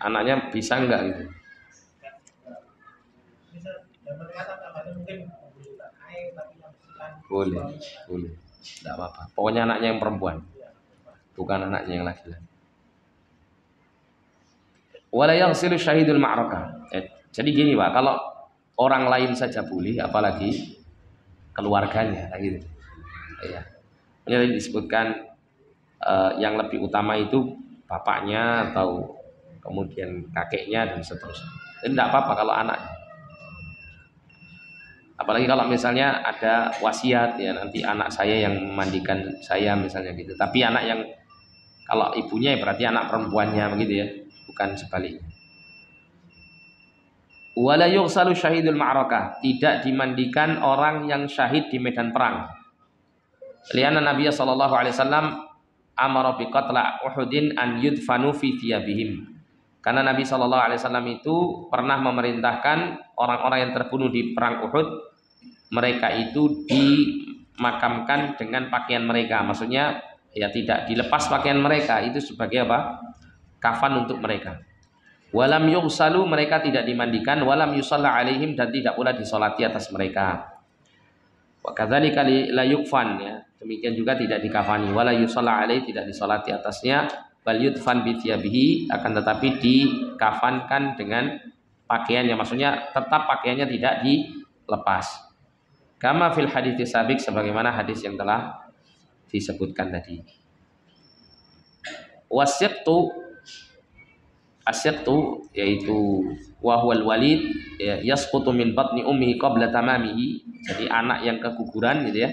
A: anaknya bisa enggak gitu?
B: bisa dan mereka kan mungkin air tapi yang
A: Boleh, boleh, tidak apa-apa. Pokoknya anaknya yang perempuan, bukan anaknya yang laki-laki. Wala yaghsilu syahidul ma'rakah. Jadi gini Pak, kalau orang lain saja boleh, apalagi keluarganya gitu. Ya. Ini disebutkan yang lebih utama itu bapaknya atau kemudian kakeknya dan seterusnya. Ini tidak apa-apa kalau anak. Apalagi kalau misalnya ada wasiat ya, nanti anak saya yang memandikan saya misalnya gitu. Tapi anak yang kalau ibunya berarti anak perempuannya begitu ya, bukan sebaliknya. Wala yughsalu syahidul ma'rakah, tidak dimandikan orang yang syahid di medan perang. Lianna Nabi sallallahu alaihi wasallam amara bi qatla Uhudin an yudfanu fi thiyabihim. Karena Nabi sallallahu alaihi wasallam itu pernah memerintahkan orang-orang yang terbunuh di perang Uhud, mereka itu dimakamkan dengan pakaian mereka. Maksudnya ya tidak dilepas pakaian mereka, itu sebagai apa? Kafan untuk mereka. Walam yughsalu, mereka tidak dimandikan, walam yusalla alaihim, dan tidak pula disolati atas mereka. Wa kadzalika la yukfan, ya. Demikian juga tidak dikafani, wala yusalla alaihi, tidak disolati atasnya, bal yudfan bi thiyabihi, akan tetapi dikafankan dengan pakaiannya, maksudnya tetap pakaiannya tidak dilepas. Kama fil hadits sabiq, sebagaimana hadis yang telah disebutkan tadi. Wasiqtu, asyqtu yaitu wahwal walid ya, yasqutu min batni ummihi qabla tamamihi. Jadi anak yang keguguran gitu ya,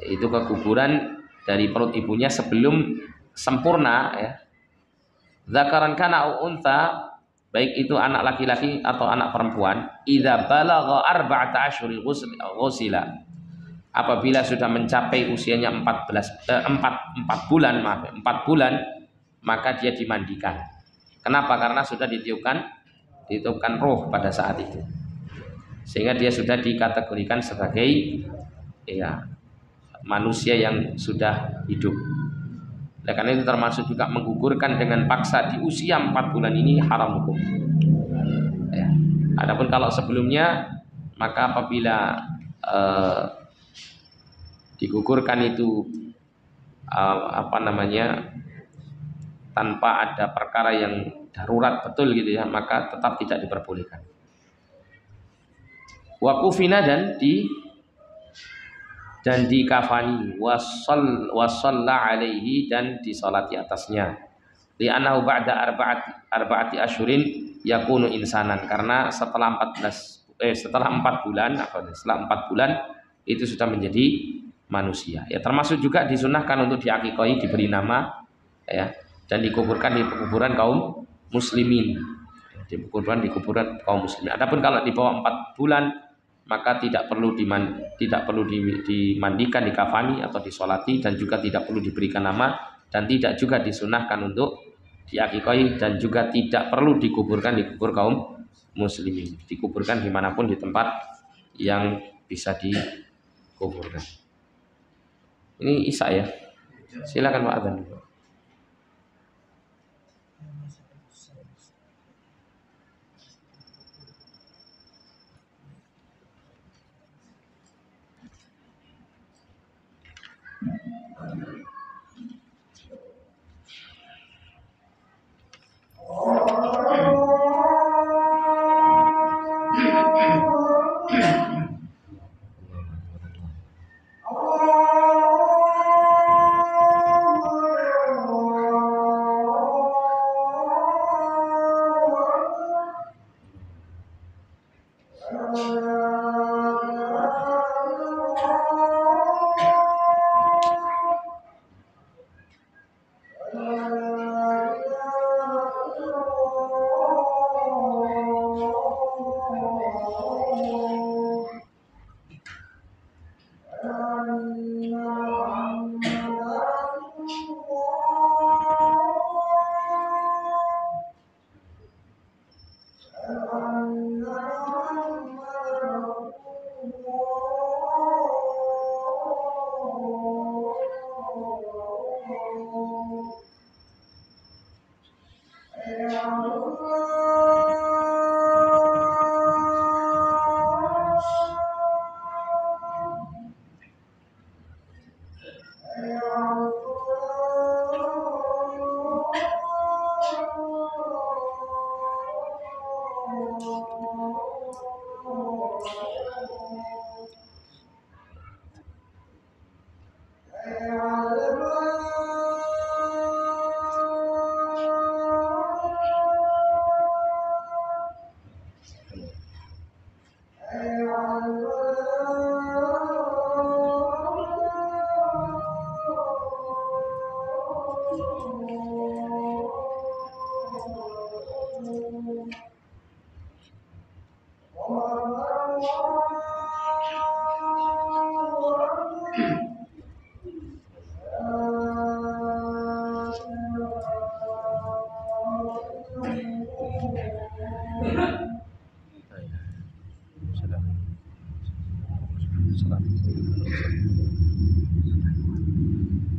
A: yaitu keguguran dari perut ibunya sebelum sempurna ya. Dzakaran kana au untha, baik itu anak laki-laki atau anak perempuan, idza balagha arba'ata asyhuril ghusila, apabila sudah mencapai usianya 4 bulan, maaf, 4 bulan, maka dia dimandikan. Kenapa? Karena sudah ditiupkan roh pada saat itu, sehingga dia sudah dikategorikan sebagai ya manusia yang sudah hidup. Oleh karena itu termasuk juga menggugurkan dengan paksa di usia 4 bulan ini haram hukum. Ya. Adapun kalau sebelumnya, maka apabila digugurkan itu tanpa ada perkara yang darurat betul gitu ya, maka tetap tidak diperbolehkan. Wa kufina, dan dikafani, wasalla alaihi, dan disolati atasnya. Li'annahu ba'da arba'ati asyurin yakunu insanan, karena setelah 4 bulan itu sudah menjadi manusia. Ya, termasuk juga disunahkan untuk diakikoi, diberi nama ya, dan dikuburkan di kuburan kaum muslimin. Di kuburan kaum muslimin. Adapun kalau di bawah 4 bulan, maka tidak perlu dimandikan, dikafani atau disolati, dan juga tidak perlu diberikan nama, dan tidak juga disunahkan untuk diakikoi, dan juga tidak perlu dikuburkan di kubur kaum muslimin. Dikuburkan dimanapun di tempat yang bisa dikuburkan. Ini Isa ya. Silakan Pak Adzan.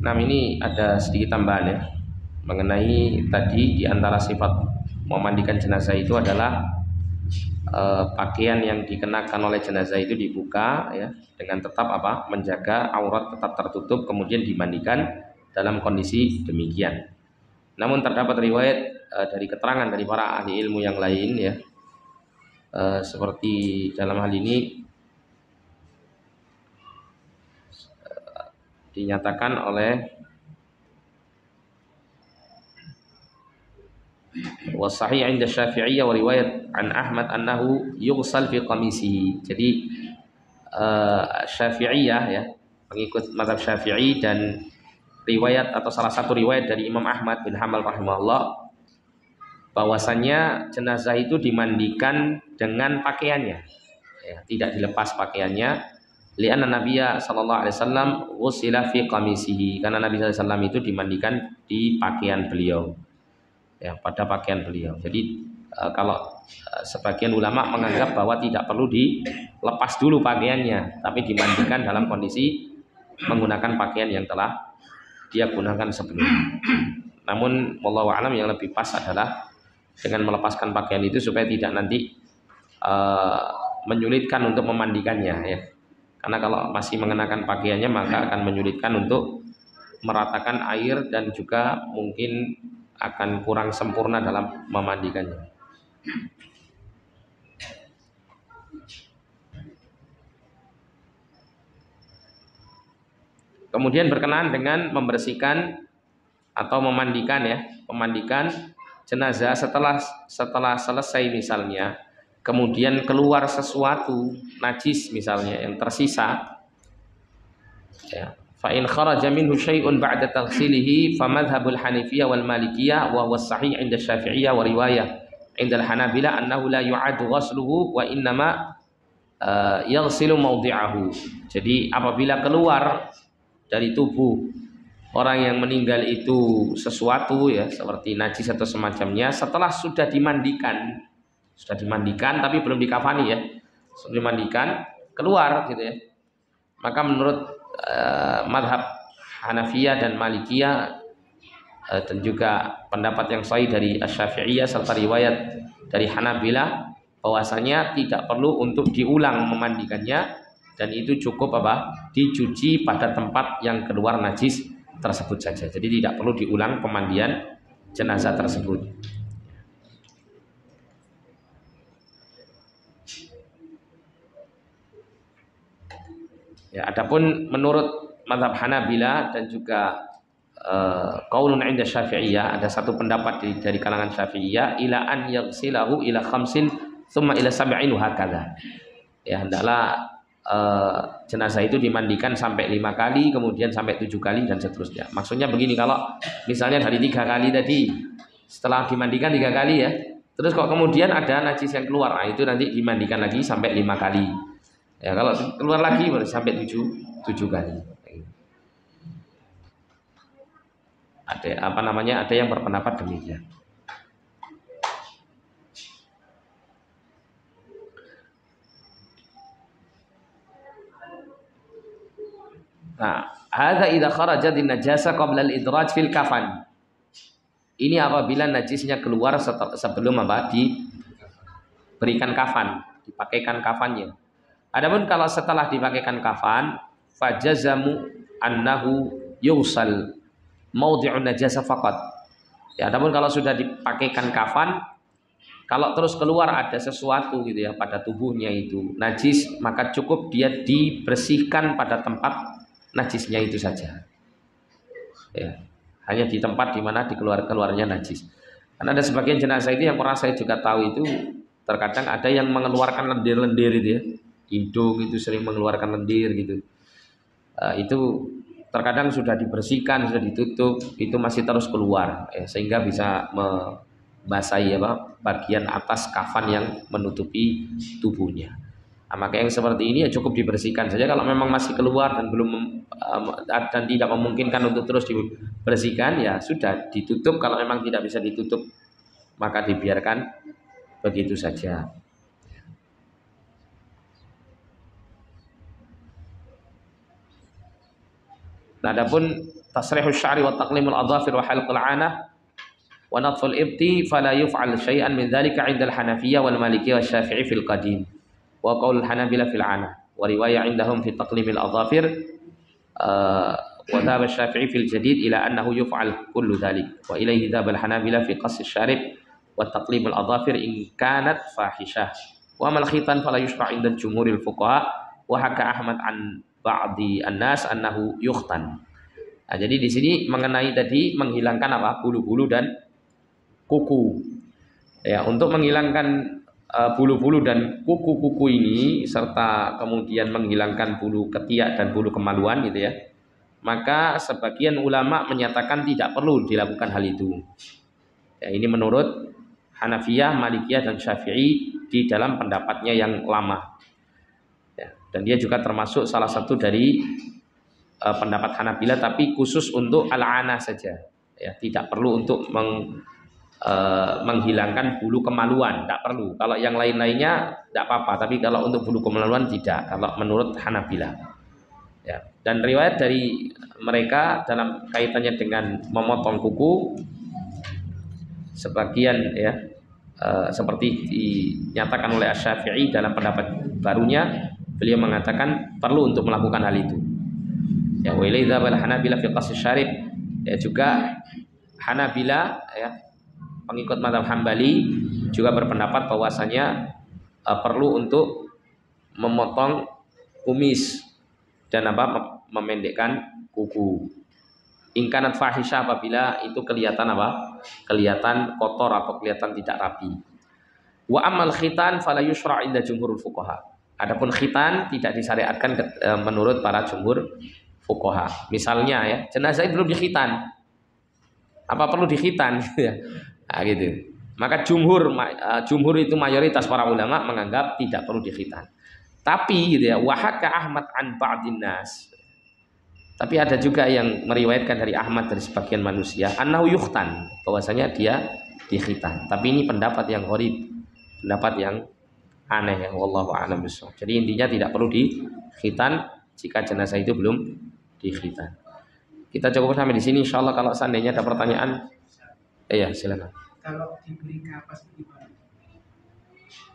A: Nah, ini ada sedikit tambahan ya mengenai tadi, di antara sifat memandikan jenazah itu adalah pakaian yang dikenakan oleh jenazah itu dibuka ya, dengan tetap menjaga aurat tetap tertutup, kemudian dimandikan dalam kondisi demikian. Namun terdapat riwayat dari keterangan dari para ahli ilmu yang lain ya, seperti dalam hal ini dinyatakan oleh wasahih 'inda Syafi'iyah wa riwayat an Ahmad annahu yughsal fi qamisihi. Jadi Syafi'iyah ya, pengikut mazhab Syafi'i, dan riwayat atau salah satu riwayat dari Imam Ahmad bin Hanbal rahimahullah bahwasanya jenazah itu dimandikan dengan pakaiannya ya, tidak dilepas pakaiannya. Li'anna Nabiyya sallallahu alaihi wasallam ghusila fi qamisihi, karena Nabi sallallahu alaihi wasallam itu dimandikan di pakaian beliau ya, pada pakaian beliau. Jadi kalau sebagian ulama menganggap bahwa tidak perlu dilepas dulu pakaiannya, tapi dimandikan dalam kondisi menggunakan pakaian yang telah dia gunakan sebelumnya. Namun wallahu a'lam, yang lebih pas adalah dengan melepaskan pakaian itu supaya tidak nanti menyulitkan untuk memandikannya ya. Karena kalau masih mengenakan pakaiannya maka akan menyulitkan untuk meratakan air dan juga mungkin akan kurang sempurna dalam memandikannya. Kemudian berkenaan dengan membersihkan atau memandikan jenazah setelah selesai misalnya, kemudian keluar sesuatu najis misalnya yang tersisa ya, fa in kharaja minhu syai'un ba'da taghsilihi fa madhhabul Hanifiyah wal Malikiyah wa huwa sahih 'inda Syafi'iyah wa riwayah 'inda al-Hanabilah annahu la yu'adu ghasluhu wa innama yaghsilu mawdi'ahu. Jadi apabila keluar dari tubuh orang yang meninggal itu sesuatu ya, seperti najis atau semacamnya, setelah sudah dimandikan tapi belum dikafani ya, sudah dimandikan keluar gitu ya, maka menurut madhab Hanafiyah dan Malikiyah dan juga pendapat yang sahih dari Asy-Syafi'iyah serta riwayat dari Hanabilah, bahwasanya tidak perlu untuk diulang memandikannya, dan itu cukup dicuci pada tempat yang keluar najis tersebut saja. Jadi tidak perlu diulang pemandian jenazah tersebut. Ya, adapun menurut mazhab Hanabilah dan juga qaulun 'inda Syafi'iyah, ada satu pendapat dari kalangan Syafi'iyah, ila an yaghsilahu ila khamsin thumma ila sab'in hakadha. Ya, hendaklah jenazah itu dimandikan sampai 5 kali, kemudian sampai 7 kali dan seterusnya. Maksudnya begini, kalau misalnya dari 3 kali tadi, setelah dimandikan 3 kali ya, terus kok kemudian ada najis yang keluar, nah itu nanti dimandikan lagi sampai 5 kali. Ya, kalau keluar lagi baru sampai 7 kali. Ada yang berpendapat demikian. Nah, hadza idza kharajat an-najasa qabla al-idraj fil kafan. Ini apabila najisnya keluar sebelum apa? Diberikan kafan, dipakaikan kafannya. Adapun kalau setelah dipakaikan kafan, fajazamu annahu yusal maudhi'un najasa faqat. Ya, adapun kalau sudah dipakaikan kafan, kalau terus keluar ada sesuatu gitu ya pada tubuhnya itu najis, maka cukup dia dibersihkan pada tempat najisnya itu saja. Ya, hanya di tempat di mana keluarnya najis. Karena ada sebagian jenazah itu yang pernah saya juga tahu itu terkadang ada yang mengeluarkan lendir-lendir itu ya, hidung itu sering mengeluarkan lendir gitu. Itu terkadang sudah dibersihkan, sudah ditutup, itu masih terus keluar, sehingga bisa membasahi bagian atas kafan yang menutupi tubuhnya. Nah, maka yang seperti ini ya cukup dibersihkan saja. Kalau memang masih keluar dan belum dan tidak memungkinkan untuk terus dibersihkan, ya sudah ditutup. Kalau memang tidak bisa ditutup, maka dibiarkan begitu saja. Nah, adapun tasrihus sya'ri wa taqlimul adhafir wa halqul 'anah wa nadful ibti fala yuf'al syai'an min dzalika 'inda al-Hanafiyyah wal Malikiyyah wasy-Syafi'i fil qadim wa qaul al-Hanabilah fil 'anah wa riwayah 'indahum fi taqlimil adhafir wa dhahab asy-Syafi'i fil jadid ila annahu yuf'al kullu dzalik wa ilayhi dhahab al-Hanabilah fi qass asy-syarib wa taqlimul adhafir in kanat fahishah wa mal khitan fala yushra' 'inda jumhuril fuqaha wa haka Ahmad an ba'di an-nas annahu yukhtan. Nah, jadi di sini mengenai tadi menghilangkan apa? Bulu-bulu dan kuku. Ya, untuk menghilangkan bulu-bulu dan kuku-kuku ini serta kemudian menghilangkan bulu ketiak dan bulu kemaluan gitu ya. Maka sebagian ulama menyatakan tidak perlu dilakukan hal itu. Ya, ini menurut Hanafiyah, Malikiyah dan Syafi'i di dalam pendapatnya yang lama. Dan dia juga termasuk salah satu dari pendapat Hanabilah, tapi khusus untuk al-'anah saja. Ya, tidak perlu untuk menghilangkan bulu kemaluan, tidak perlu. Kalau yang lain-lainnya tidak apa-apa, tapi kalau untuk bulu kemaluan tidak. Kalau menurut Hanabilah. Ya. Dan riwayat dari mereka dalam kaitannya dengan memotong kuku, sebagian ya seperti dinyatakan oleh Asy-Syafi'i dalam pendapat barunya. Beliau mengatakan perlu untuk melakukan hal itu. Ya, wa ilaidza bal Hanabilah fi qass syarib. Ya, juga Hanabilah ya, pengikut mazhab Hambali juga berpendapat bahwasanya perlu untuk memotong kumis dan memendekkan kuku. Ingkanat fahisyah, apabila itu kelihatan kelihatan kotor atau kelihatan tidak rapi. Wa amal khitan fala yushra' inda jumhurul fuqaha. Adapun khitan tidak disyariatkan menurut para jumhur fuqaha. Misalnya ya, jenazah itu belum dikhitan. Apa perlu dikhitan? Nah, gitu. Maka jumhur itu mayoritas para ulama menganggap tidak perlu dikhitan. Tapi gitu ya, wahaka Ahmad an ba'din nas. Tapi ada juga yang meriwayatkan dari Ahmad dari sebagian manusia annahu yukhtan, bahwasanya dia dikhitan. Tapi ini pendapat yang gharib, pendapat yang aneh ya, wallahu a'lam bishawab. Jadi intinya tidak perlu dikhitan jika jenazah itu belum dikhitan. Kita cukup sampai di sini, insyaallah. Kalau seandainya ada pertanyaan, ya silakan.
B: Kalau diberi kapas gimana?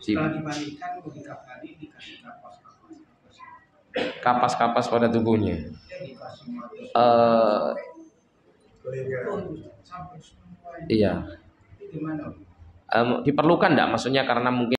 B: Setelah dibalikan mau dikafani, dikasih
A: kapas pada tubuhnya. Iya. Diperlukan enggak? Maksudnya karena mungkin